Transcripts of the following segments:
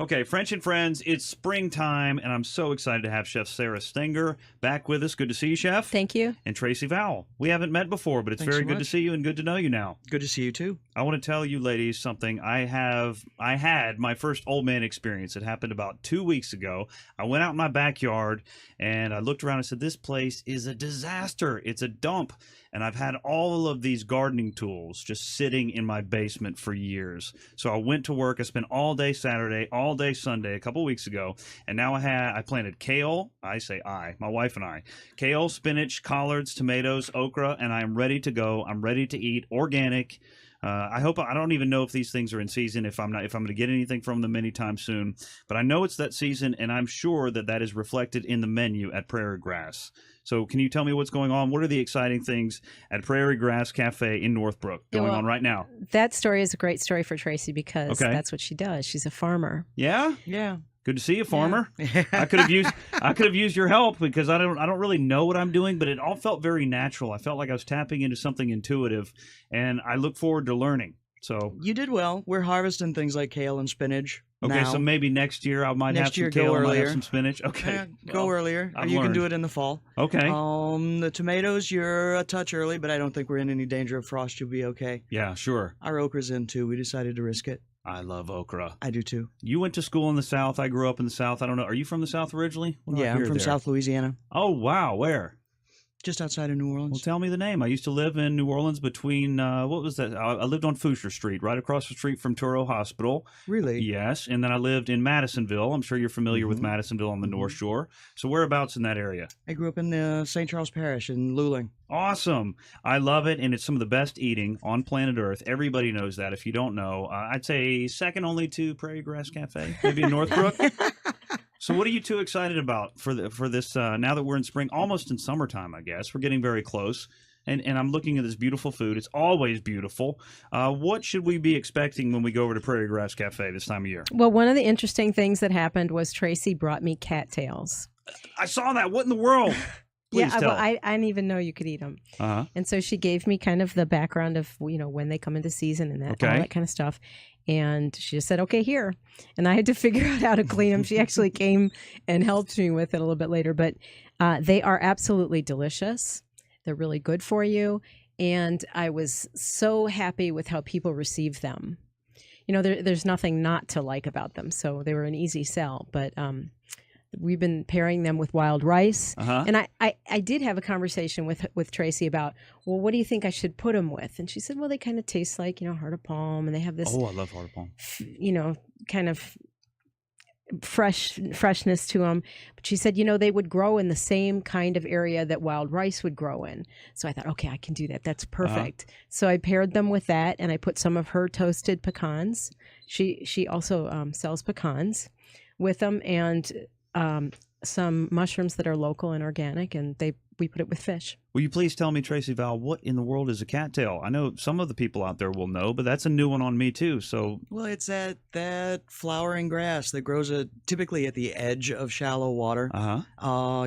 Okay, French and Friends, it's springtime, and I'm so excited to have Chef Sara Stegner back with us. Good to see you, Chef. Thank you. And Tracey Vowell. We haven't met before, but it's Thanks very so good to much. see you and good to know you now. Good to see you too. I want to tell you ladies something. I had my first old man experience. It happened about 2 weeks ago. I went out in my backyard and I looked around and said, this place is a disaster. It's a dump. And I've had all of these gardening tools just sitting in my basement for years. So I went to work. I spent all day Saturday, all day Sunday a couple weeks ago. And now I planted kale. My wife and I, kale, spinach, collards, tomatoes, okra, and I am ready to go. I'm ready to eat organic. I don't even know if these things are in season, if I'm going to get anything from them anytime soon, but I know it's that season, and I'm sure that is reflected in the menu at Prairie Grass. So can you tell me what's going on? What are the exciting things at Prairie Grass Cafe in Northbrook going on right now? That story is a great story for Tracey because that's what she does. She's a farmer. Yeah? Yeah. Good to see you, farmer. Yeah. I could have used your help because I don't really know what I'm doing, but it all felt very natural. I felt like I was tapping into something intuitive, and I look forward to learning. So You did well. We're harvesting things like kale and spinach. okay, now. so maybe next year I might have some go kale, I might have earlier. some spinach. Okay, Yeah, go earlier. Or I've you can learned. do it in the fall. Okay, The tomatoes, you're a touch early, but I don't think we're in any danger of frost. You'll be okay. yeah, sure. Our okra's in too. We decided to risk it. I love okra. I do too. You went to school in the South. I grew up in the South. I don't know. Are you from the South originally? What do I Yeah, I'm hear from there? South Louisiana, Oh, wow. Where? just outside of New Well, Orleans. tell me the name. I used to live in New Orleans between, what was that? I lived on Foucher Street, right across the street from Touro Hospital. Really? Yes. And then I lived in Madisonville. I'm sure you're familiar with Mhm. Madisonville on the North Shore. So whereabouts in that area? I grew up in St. Charles Parish in Luling. Awesome. I love it. And it's some of the best eating on planet Earth. Everybody knows that. If you don't know, I'd say second only to Prairie Grass Cafe, maybe in Northbrook. So what are you two excited about for this now that we're in spring, almost in summertime, I guess. We're getting very close. And I'm looking at this beautiful food. It's always beautiful. What should we be expecting when we go over to Prairie Grass Cafe this time of year? Well, one of the interesting things that happened was Tracey brought me cattails. I saw that. What in the world? Please tell. Well, I didn't even know you could eat them. Uh-huh. And so she gave me kind of the background of, when they come into season and all that kind of stuff. And she just said, okay, here. And I had to figure out how to clean them. She actually came and helped me with it a little bit later. But they are absolutely delicious. They're really good for you. And I was so happy with how people received them. There's nothing not to like about them. So they were an easy sell. But we've been pairing them with wild rice. Uh-huh. And I did have a conversation with Tracey about, well, what do you think I should put them with? And she said, well, they kind of taste like, heart of palm, and they have this, Oh, I love heart of palm. kind of freshness to them. But she said, they would grow in the same kind of area that wild rice would grow in. So I thought, okay, I can do that. That's perfect. So I paired them with that, and I put some of her toasted pecans. She also sells pecans with them, and some mushrooms that are local and organic, and we put it with fish. Will you please tell me, Tracey Vowell, what in the world is a cattail? I know some of the people out there will know, but that's a new one on me too. So, Well, it's that flowering grass that grows typically at the edge of shallow water,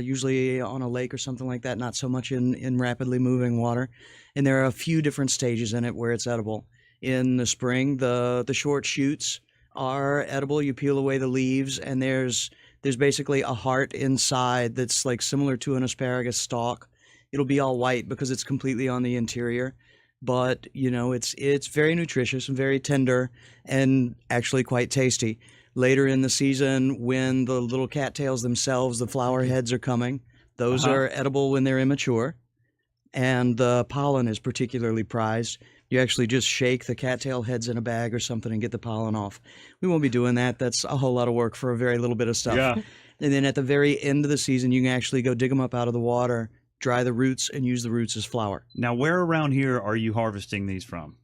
usually on a lake or something like that, not so much in rapidly moving water. And there are a few different stages in it where it's edible. In the spring, the short shoots are edible. You peel away the leaves, and there's basically a heart inside that's like similar to an asparagus stalk. It'll be all white because it's completely on the interior, but it's very nutritious and very tender and actually quite tasty. Later in the season, when the little cattails themselves, the flower heads are coming, those are edible when they're immature, and the pollen is particularly prized. You actually just shake the cattail heads in a bag or something and get the pollen off. We won't be doing that. That's a whole lot of work for a very little bit of stuff. Yeah. And then at the very end of the season, you can actually go dig them up out of the water, dry the roots, and use the roots as flour. Now, where around here are you harvesting these from?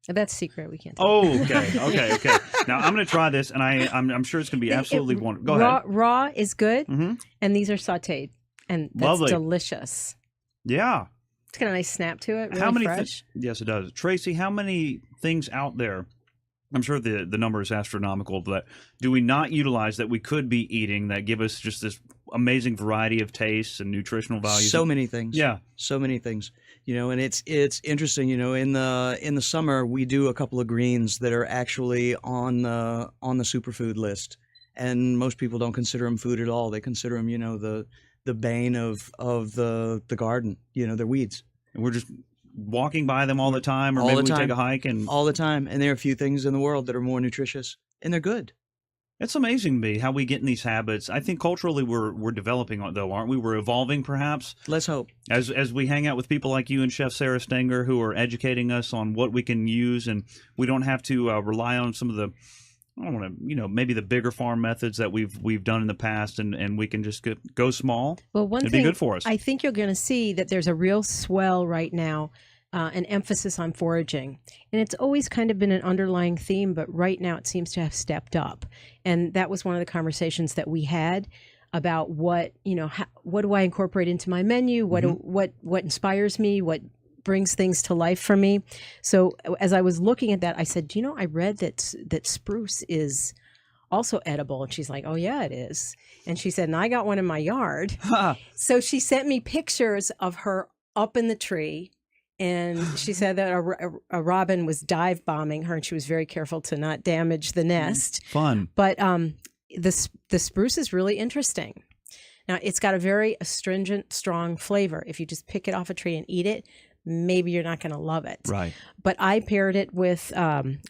That's secret. We can't tell. Oh, okay. Now, I'm going to try this, and I'm sure it's going to be absolutely wonderful. Go ahead. Raw is good, Mm-hmm. and these are sautéed, and that's Lovely. delicious. Yeah. It's got a nice snap to it, really How many? fresh. Yes, it does. Tracey, how many things out there? I'm sure the number is astronomical, but do we not utilize that we could be eating that give us just this amazing variety of tastes and nutritional values? So many things. Yeah. So many things. And it's interesting. In the summer we do a couple of greens that are actually on the superfood list, and most people don't consider them food at all. They consider them, the bane of the garden. They're weeds. And we're just walking by them all the time, or all maybe the we time. take a hike and all the time. And there are a few things in the world that are more nutritious, and they're good. It's amazing to me how we get in these habits. I think culturally we're developing, though, aren't we? We're evolving, perhaps. Let's hope. As we hang out with people like you and Chef Sara Stegner, who are educating us on what we can use, and we don't have to rely on some of the, I don't want to, maybe the bigger farm methods that we've done in the past, and we can just go small. Well, one It'd thing be good for us. I think you're going to see that there's a real swell right now. An emphasis on foraging. And it's always kind of been an underlying theme, but right now it seems to have stepped up. And that was one of the conversations that we had about what do I incorporate into my menu? What inspires me? What brings things to life for me? So as I was looking at that, I said, I read that spruce is also edible. And she's like, oh yeah, it is. And she said, and I got one in my yard. So she sent me pictures of her up in the tree. And she said that a robin was dive bombing her, and she was very careful to not damage the nest. Fun. But the spruce is really interesting. Now, it's got a very astringent, strong flavor. If you just pick it off a tree and eat it, maybe you're not going to love it. Right. But I paired it with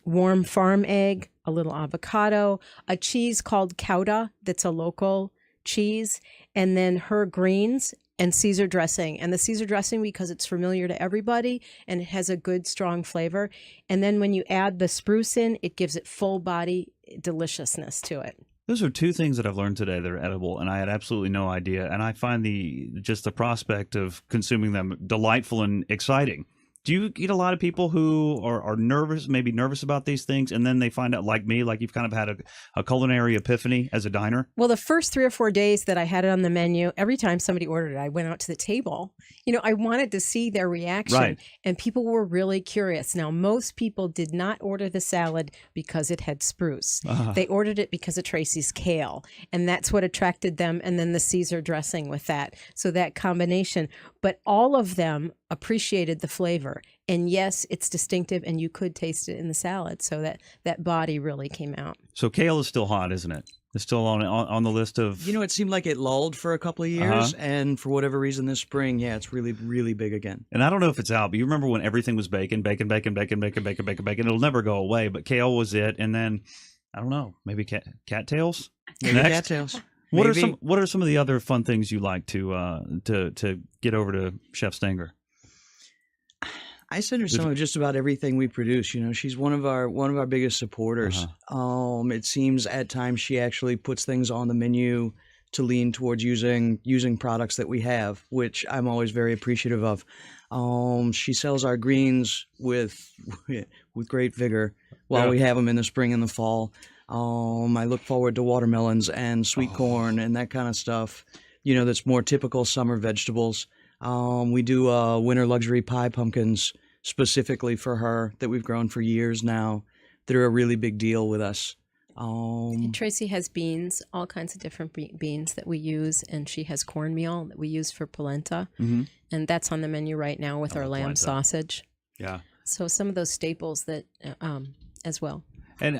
warm farm egg, a little avocado, a cheese called Cauda that's a local cheese, and then her greens and Caesar dressing. And the Caesar dressing, because it's familiar to everybody and it has a good, strong flavor. And then when you add the spruce in, it gives it full body deliciousness to it. Those are two things that I've learned today that are edible, and I had absolutely no idea. And I find the prospect of consuming them delightful and exciting. Do you get a lot of people who are nervous, maybe nervous about these things, and then they find out, like me, like you've kind of had a culinary epiphany as a diner? Well, the first 3 or 4 days that I had it on the menu, every time somebody ordered it, I went out to the table. I wanted to see their reaction, right. And people were really curious. Now, most people did not order the salad because it had spruce. They ordered it because of Tracey's kale, and that's what attracted them, and then the Caesar dressing with that. So that combination. But all of them appreciated the flavor. And yes, it's distinctive, and you could taste it in the salad. So that body really came out. So kale is still hot, isn't it? It's still on the list of... It seemed like it lulled for a couple of years, and for whatever reason this spring, yeah, it's really, really big again. And I don't know if it's out, but you remember when everything was bacon? It'll never go away, but kale was it. And then, I don't know, maybe cattails? Maybe cattails. What are some of the other fun things you like to get over to Chef Stegner? I send her some of just about everything we produce. She's one of our biggest supporters. It seems at times she actually puts things on the menu to lean towards using products that we have, which I'm always very appreciative of. She sells our greens with great vigor while we have them in the spring and the fall. I look forward to watermelons and sweet corn and that kind of stuff. That's more typical summer vegetables. We do winter luxury pie pumpkins specifically for her that we've grown for years now that are a really big deal with us. Tracey has beans, all kinds of different beans that we use, and she has cornmeal that we use for polenta, and that's on the menu right now with our lamb sausage. Yeah. So some of those staples that as well. And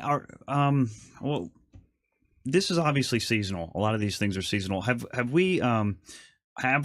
this is obviously seasonal. A lot of these things are seasonal. Have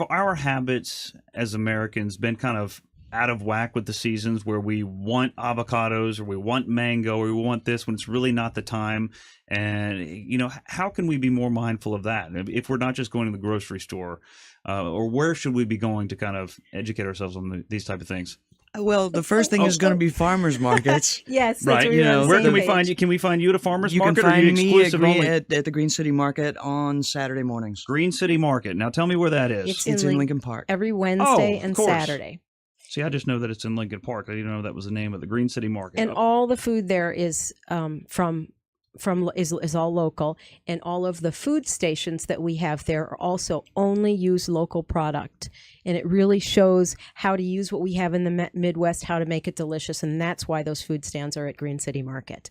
our habits as Americans been kind of out of whack with the seasons, where we want avocados or we want mango or we want this when it's really not the time? And how can we be more mindful of that if we're not just going to the grocery store, or where should we be going to kind of educate ourselves on these type of things? Well, the first thing is going to be farmers markets. Yes, that's right. Where can we find you? Can we find you at a farmers market? You can find me at the Green City Market on Saturday mornings. Green City Market. Now tell me where that is. It's in Lincoln Park. Every Wednesday and Saturday. See, I just know that it's in Lincoln Park. I didn't know that was the name of the Green City Market. And all the food there is is all local, and all of the food stations that we have there are also only use local product, and it really shows how to use what we have in the Midwest, how to make it delicious, and that's why those food stands are at Green City Market.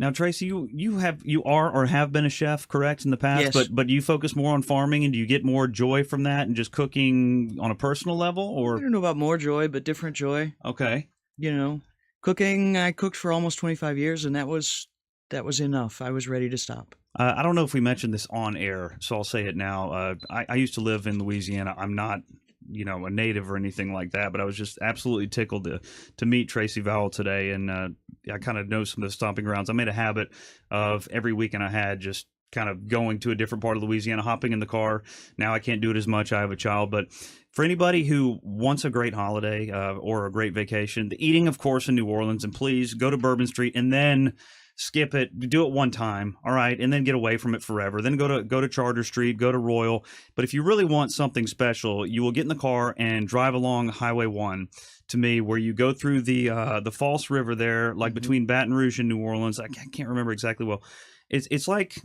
Now, Tracey, you are or have been a chef, correct, in the past, Yes. but you focus more on farming, and do you get more joy from that and just cooking on a personal level, I or don't know about more joy, but different joy. okay? You know, cooking. I cooked for almost 25 years, and that was enough. I was ready to stop. I don't know if we mentioned this on air, so I'll say it now. I used to live in Louisiana. I'm not, a native or anything like that, but I was just absolutely tickled to meet Tracey Vowell today, and I kind of know some of the stomping grounds. I made a habit of every weekend I had just kind of going to a different part of Louisiana, hopping in the car. Now I can't do it as much. I have a child, but for anybody who wants a great holiday or a great vacation, the eating, of course, in New Orleans, and please go to Bourbon Street and then skip it, do it one time, all right, and then get away from it forever. Then go to Charter Street, go to Royal. But if you really want something special, you will get in the car and drive along Highway 1 to me, where you go through the False River there, like between Baton Rouge and New Orleans. I can't remember exactly well. It's like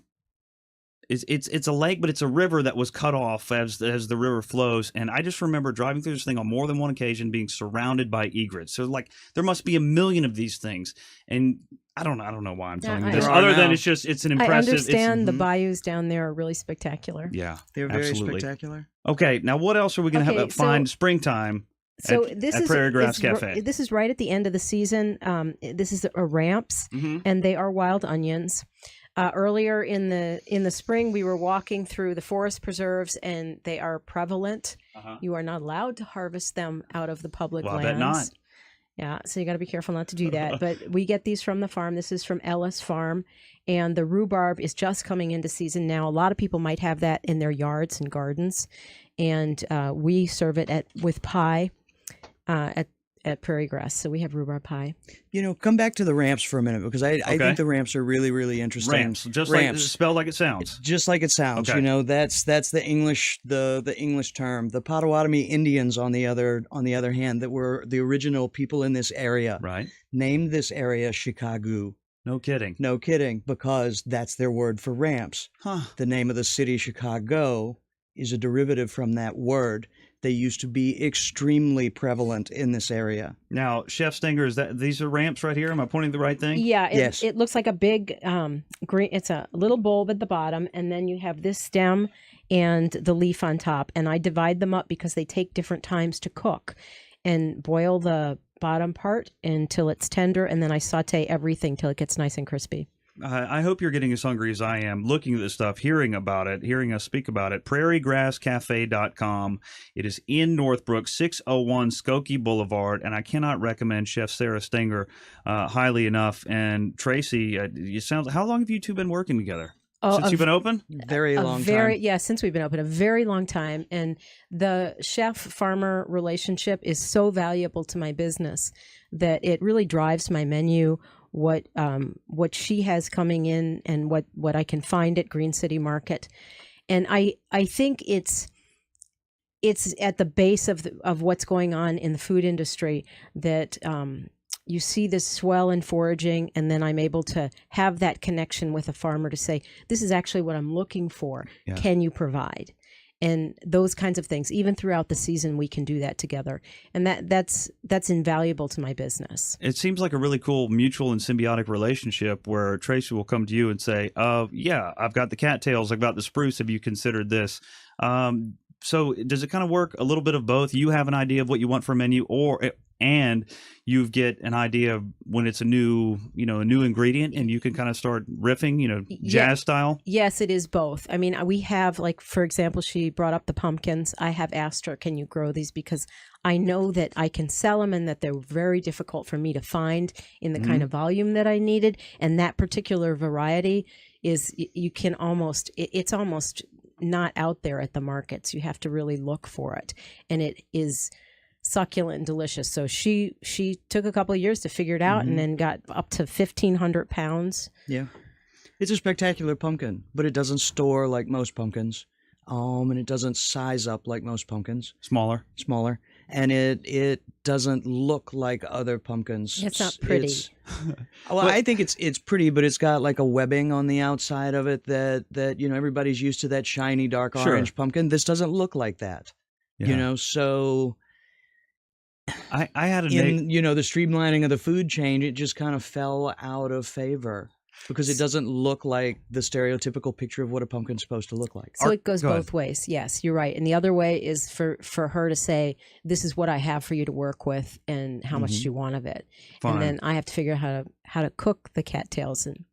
it's a lake, but it's a river that was cut off as the river flows. And I just remember driving through this thing on more than one occasion, being surrounded by egrets. So like there must be a million of these things, and I don't know why I'm telling you this, other than it's an impressive. I understand the bayous down there are really spectacular. Yeah, They're very absolutely spectacular. Okay, now what else are we going to find springtime? So at this is Prairie Grass Cafe. This is right at the end of the season. This is a ramps, and they are wild onions. Earlier in the spring, we were walking through the forest preserves, and they are prevalent. You are not allowed to harvest them out of the public lands. I bet not. Yeah, so you got to be careful not to do that. But we get these from the farm. This is from Ellis Farm, and the rhubarb is just coming into season now. A lot of people might have that in their yards and gardens, and we serve it with pie at Prairie Grass. So we have rhubarb pie. Come back to the ramps for a minute, because I think the ramps are really, really interesting. Ramps, like spelled like it sounds. Just like it sounds. Okay. That's the English the English term. The Potawatomi Indians, on the other hand, that were the original people in this area, Right. named this area Chicago. No kidding. No kidding, because that's their word for ramps. The name of the city, Chicago, is a derivative from that word. They used to be extremely prevalent in this area. Now, Chef Stegner, these are ramps right here? Am I pointing the right thing? Yeah, yes. It looks like a big green. It's a little bulb at the bottom, and then you have this stem and the leaf on top. And I divide them up because they take different times to cook, and boil the bottom part until it's tender, and then I saute everything till it gets nice and crispy. I hope you're getting as hungry as I am looking at this stuff, hearing about it, hearing us speak about it. PrairieGrassCafe.com. It is in Northbrook, 601 Skokie Boulevard, and I cannot recommend Chef Sara Stegner highly enough. And Tracey, how long have you two been working together? Since you've been open? Very long time. Yeah, since we've been open, a very long time. And the chef-farmer relationship is so valuable to my business that it really drives my menu, what she has coming in, and what I can find at Green City Market. And I think it's at the base of what's going on in the food industry that you see this swell in foraging, and then I'm able to have that connection with a farmer to say, this is actually what I'm looking for. Yeah. Can you provide? And those kinds of things. Even throughout the season, we can do that together. And that's invaluable to my business. It seems like a really cool mutual and symbiotic relationship where Tracey will come to you and say, yeah, I've got the cattails, I've got the spruce, have you considered this? So does it kind of work a little bit of both? You have an idea of what you want for a menu, and you get an idea of when it's a new ingredient, and you can kind of start riffing, jazz style? Yes, it is both. I mean, we have, like, for example, she brought up the pumpkins. I have asked her, can you grow these? Because I know that I can sell them and that they're very difficult for me to find in the kind of volume that I needed. And that particular variety is, it's almost not out there at the markets. You have to really look for it. And it is succulent and delicious. So she took a couple of years to figure it out, and then got up to 1,500 pounds. Yeah. It's a spectacular pumpkin, but it doesn't store like most pumpkins. And it doesn't size up like most pumpkins. Smaller. And it doesn't look like other pumpkins. It's not pretty. I think it's pretty, but it's got like a webbing on the outside of it that everybody's used to, that shiny dark orange pumpkin. This doesn't look like that. Yeah. So I had the streamlining of the food chain, it just kind of fell out of favor. because it doesn't look like the stereotypical picture of what a pumpkin's supposed to look like. So it goes both ways. Yes, you're right. And the other way is for her to say, this is what I have for you to work with and how much do you want of it. Fine. And then I have to figure out how to cook the cattails and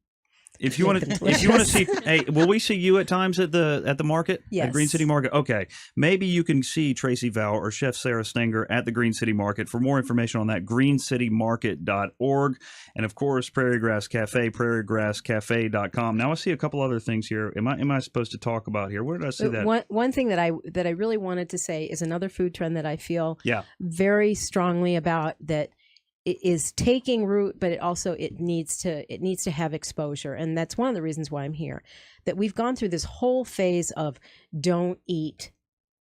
if you want to see, hey, will we see you at times at the market? Yes. At Green City Market? Okay. Maybe you can see Tracey Vowell or Chef Sara Stegner at the Green City Market. For more information on that, greencitymarket.org. And of course, Prairie Grass Cafe, prairiegrasscafe.com. Now I see a couple other things here. Am I supposed to talk about here? Where did I see that? One thing that I really wanted to say is another food trend that I feel very strongly about, that it is taking root, but it needs to have exposure. And that's one of the reasons why I'm here, that we've gone through this whole phase of don't eat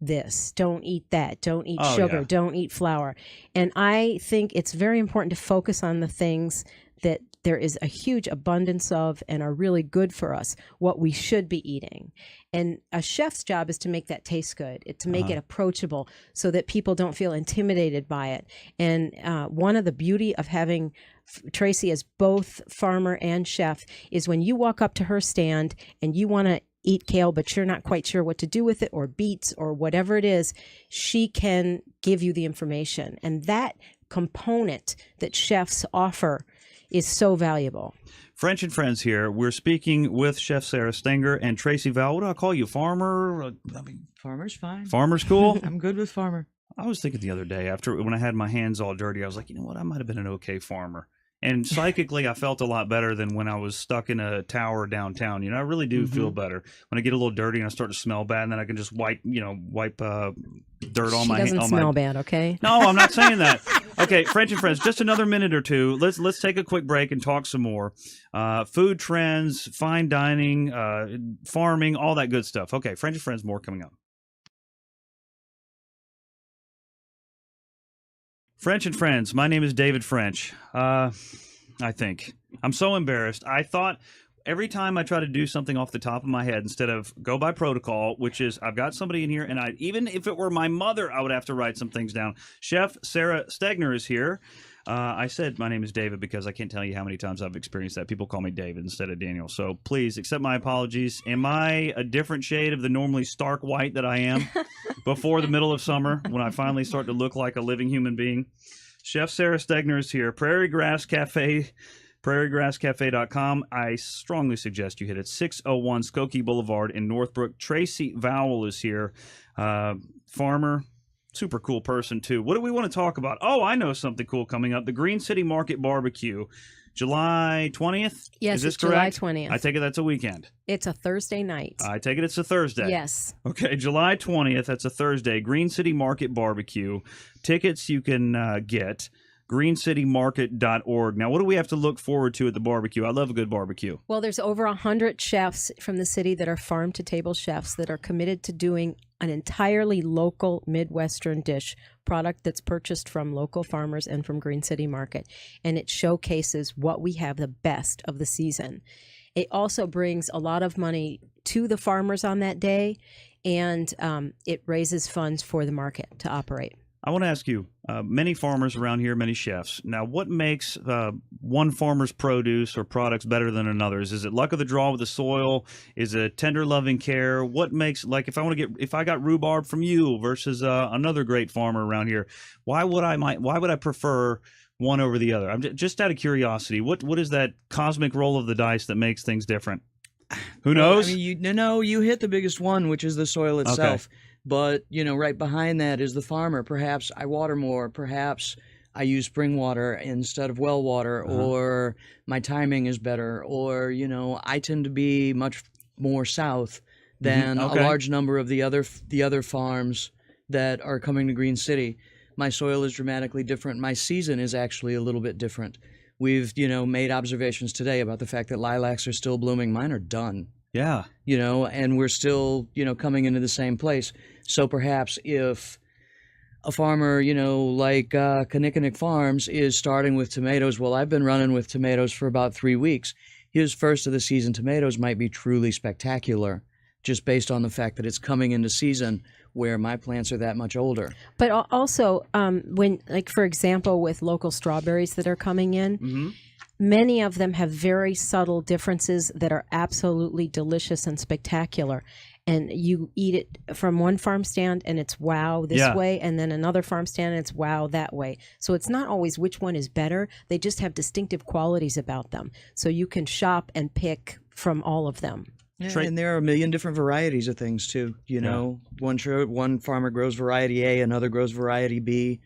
this, don't eat that, don't eat sugar, don't eat flour. And I think it's very important to focus on the things that there is a huge abundance of and are really good for us, what we should be eating. And a chef's job is to make that taste good, to make it approachable so that people don't feel intimidated by it. And one of the beauty of having Tracey as both farmer and chef is when you walk up to her stand and you want to eat kale, but you're not quite sure what to do with it, or beets, or whatever it is, she can give you the information. And that component that chefs offer is so valuable. French and Friends here. We're speaking with Chef Sara Stegner and Tracey Vowell. What do I call you? Farmer? Farmer's fine. Farmer's cool? I'm good with farmer. I was thinking the other day, when I had my hands all dirty, I was like, you know what? I might have been an okay farmer. And psychically, I felt a lot better than when I was stuck in a tower downtown. You know, I really do feel better when I get a little dirty and I start to smell bad, and then I can just wipe dirt on my hands. She doesn't smell bad, okay? No, I'm not saying that. Okay, French and Friends, just another minute or two. Let's take a quick break and talk some more. Food trends, fine dining, farming, all that good stuff. Okay, French and Friends, more coming up. French and Friends, my name is David French. I think. I'm so embarrassed. I thought every time I try to do something off the top of my head instead of go by protocol, which is I've got somebody in here, and even if it were my mother, I would have to write some things down. Chef Sara Stegner is here. I said my name is David because I can't tell you how many times I've experienced that. People call me David instead of Daniel. So please accept my apologies. Am I a different shade of the normally stark white that I am before the middle of summer when I finally start to look like a living human being? Chef Sara Stegner is here. Prairie Grass Cafe, prairiegrasscafe.com. I strongly suggest you hit it. 601 Skokie Boulevard in Northbrook. Tracey Vowell is here. Farmer. Super cool person, too. What do we want to talk about? Oh, I know something cool coming up. The Green City Market Barbecue, July 20th? Yes, is this it's correct? July 20th. I take it that's a weekend. It's a Thursday night. I take it it's a Thursday. Yes. Okay, July 20th, that's a Thursday. Green City Market Barbecue. Tickets you can get. greencitymarket.org. Now, what do we have to look forward to at the barbecue? I love a good barbecue. Well, there's over 100 chefs from the city that are farm-to-table chefs that are committed to doing an entirely local Midwestern dish product that's purchased from local farmers and from Green City Market. And it showcases what we have the best of the season. It also brings a lot of money to the farmers on that day, and it raises funds for the market to operate. I want to ask you, many farmers around here, many chefs. Now, what makes one farmer's produce or products better than another's? Is it luck of the draw with the soil? Is it tender loving care? What makes, like, if I got rhubarb from you versus another great farmer around here, why would I prefer one over the other? I'm just out of curiosity. What is that cosmic roll of the dice that makes things different? Who knows? Well, I mean, you hit the biggest one, which is the soil itself. Okay. But, right behind that is the farmer. Perhaps I water more. Perhaps I use spring water instead of well water, or my timing is better, or, I tend to be much more south than a large number of the other farms that are coming to Green City. My soil is dramatically different. My season is actually a little bit different. We've, made observations today about the fact that lilacs are still blooming. Mine are done. Yeah. And we're still, coming into the same place. So perhaps if a farmer, like Kinnickinnick Farms is starting with tomatoes, well, I've been running with tomatoes for about 3 weeks. His first of the season tomatoes might be truly spectacular, just based on the fact that it's coming into season where my plants are that much older. But also, when, like, for example, with local strawberries that are coming in, many of them have very subtle differences that are absolutely delicious and spectacular. And you eat it from one farm stand and it's wow this way, and then another farm stand and it's wow that way. So it's not always which one is better. They just have distinctive qualities about them. So you can shop and pick from all of them. Yeah, and there are a million different varieties of things too. You know, one farmer grows variety A, another grows variety B.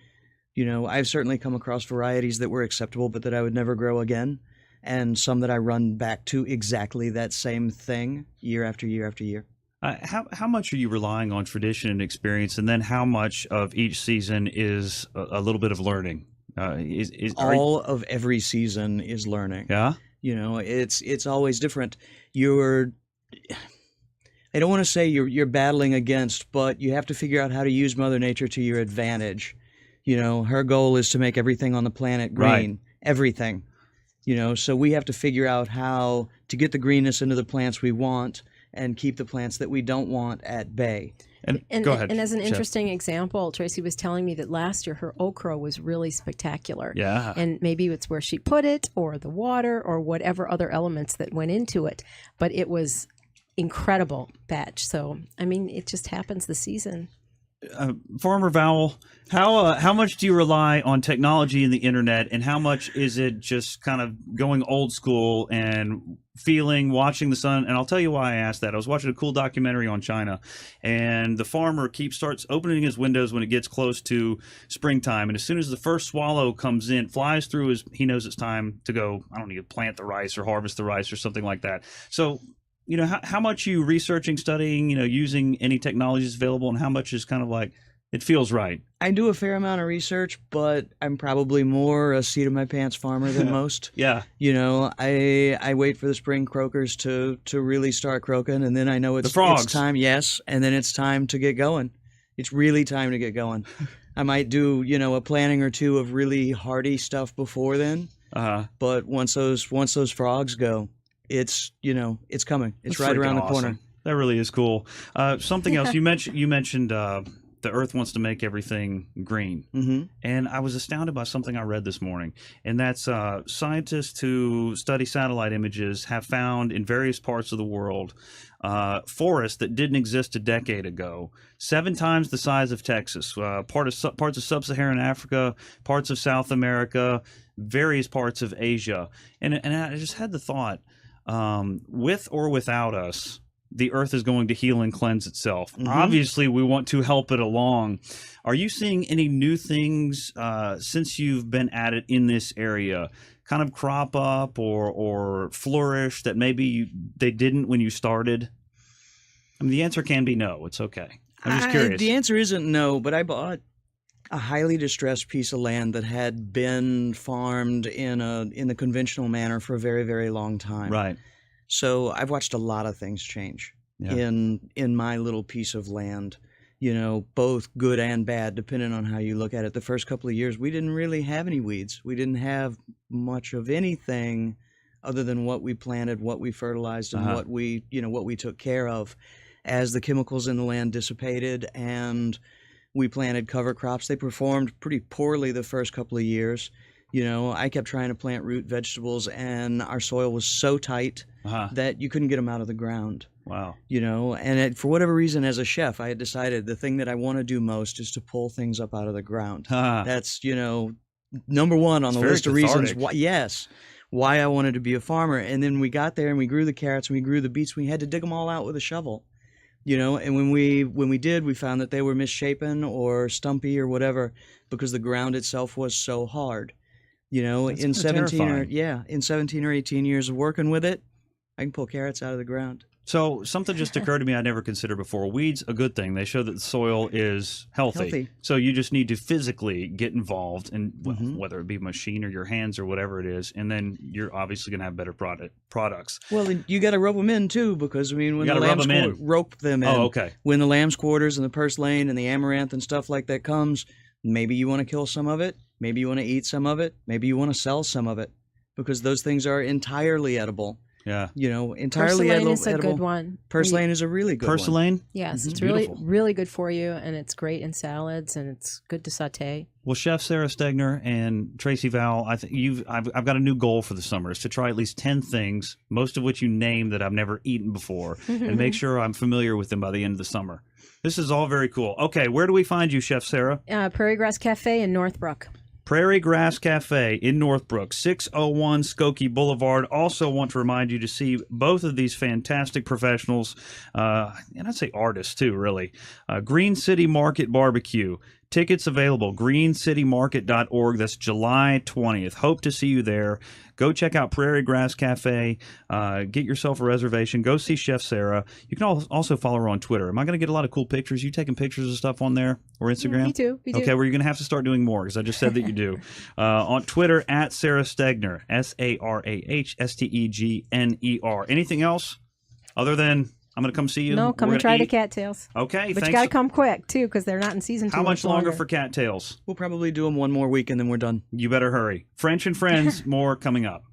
You know, I've certainly come across varieties that were acceptable but that I would never grow again, and some that I run back to exactly that same thing year after year after year. How much are you relying on tradition and experience, and then how much of each season is a little bit of learning? All of every season is learning. Yeah, you know, it's always different. I don't want to say you're battling against, but you have to figure out how to use Mother Nature to your advantage. You know, her goal is to make everything on the planet green, everything. You know, so we have to figure out how to get the greenness into the plants we want and keep the plants that we don't want at bay. And go ahead. And as an Chef. interesting example, Tracey was telling me that last year her okra was really spectacular. Yeah. And maybe it's where she put it or the water or whatever other elements that went into it. But it was incredible batch. So, I mean, it just happens the season. Farmer Vowell, how much do you rely on technology and the internet, and how much is it just kind of going old school and watching the sun? And I'll tell you why I asked that. I was watching a cool documentary on China, and the farmer starts opening his windows when it gets close to springtime, and as soon as the first swallow comes in, flies through, he knows it's time to go, I don't need to plant the rice or harvest the rice or something like that. So, you know, how much you researching, studying, you know, using any technologies available, and how much is kind of like, it feels right? I do a fair amount of research, but I'm probably more a seat of my pants farmer than most. Yeah. You know, I wait for the spring croakers to really start croaking, and then I know it's time, and then it's time to get going. It's really time to get going. I might do, you know, a planting or two of really hardy stuff before then. But once those frogs go, it's, you know, it's coming. It's right around the corner. That really is cool. Something else you mentioned the Earth wants to make everything green, and I was astounded by something I read this morning, and that's scientists who study satellite images have found in various parts of the world forests that didn't exist a decade ago, 7 times the size of Texas, parts of sub-Saharan Africa, parts of South America, various parts of Asia, and I just had the thought. With or without us, the earth is going to heal and cleanse itself. Obviously, we want to help it along. Are you seeing any new things since you've been at it in this area kind of crop up or flourish that maybe they didn't when you started? I mean, the answer can be no. It's okay. I'm just curious. The answer isn't no, but I bought a highly distressed piece of land that had been farmed in the conventional manner for a very, very long time. Right. So I've watched a lot of things change in my little piece of land, you know, both good and bad, depending on how you look at it. The first couple of years, we didn't really have any weeds. We didn't have much of anything other than what we planted, what we fertilized, and what we took care of. As the chemicals in the land dissipated and we planted cover crops, they performed pretty poorly the first couple of years. You know, I kept trying to plant root vegetables, and our soil was so tight that you couldn't get them out of the ground. Wow. You know, and for whatever reason, as a chef, I had decided the thing that I want to do most is to pull things up out of the ground. That's, you know, number one on the list of reasons why I wanted to be a farmer. And then we got there and we grew the carrots and we grew the beets. We had to dig them all out with a shovel. You know, and when we did, we found that they were misshapen or stumpy or whatever because the ground itself was so hard. You know, in 17 or 18 years of working with it, I can pull carrots out of the ground. So something just occurred to me I never considered before. Weeds, a good thing. They show that the soil is healthy. So you just need to physically get involved in whether it be a machine or your hands or whatever it is, and then you're obviously going to have better products. Well, and you got to rub them in too, because I mean, when the lamb's rope them in. Oh, okay. When the lamb's quarters and the purslane and the amaranth and stuff like that comes, maybe you want to kill some of it, maybe you want to eat some of it, maybe you want to sell some of it, because those things are entirely edible. Yeah. Entirely Purslane edible. is a good one. Purslane is a really good one. Purslane? Yes, it's Beautiful. really good for you, and it's great in salads, and it's good to saute. Well, Chef Sara Stegner and Tracey Vowell, I think I've got a new goal for the summer is to try at least 10 things, most of which you name that I've never eaten before, and make sure I'm familiar with them by the end of the summer. This is all very cool. Okay, where do we find you, Chef Sara? Prairie Grass Cafe in Northbrook. Prairie Grass Cafe in Northbrook, 601 Skokie Boulevard. Also want to remind you to see both of these fantastic professionals, and I'd say artists too, really. Green City Market Barbecue. Tickets available, greencitymarket.org. That's July 20th. Hope to see you there. Go check out Prairie Grass Cafe. Get yourself a reservation. Go see Chef Sara. You can also follow her on Twitter. Am I going to get a lot of cool pictures? You taking pictures of stuff on there or Instagram? Yeah, me too. Okay, well, you're going to have to start doing more because I just said that you do. On Twitter, at Sara Stegner, SarahStegner. Anything else other than I'm going to come see you? No, come and try the cattails. Okay, but you got to come quick, too, because they're not in season too How much longer for cattails? We'll probably do them one more week and then we're done. You better hurry. French and Friends, more coming up.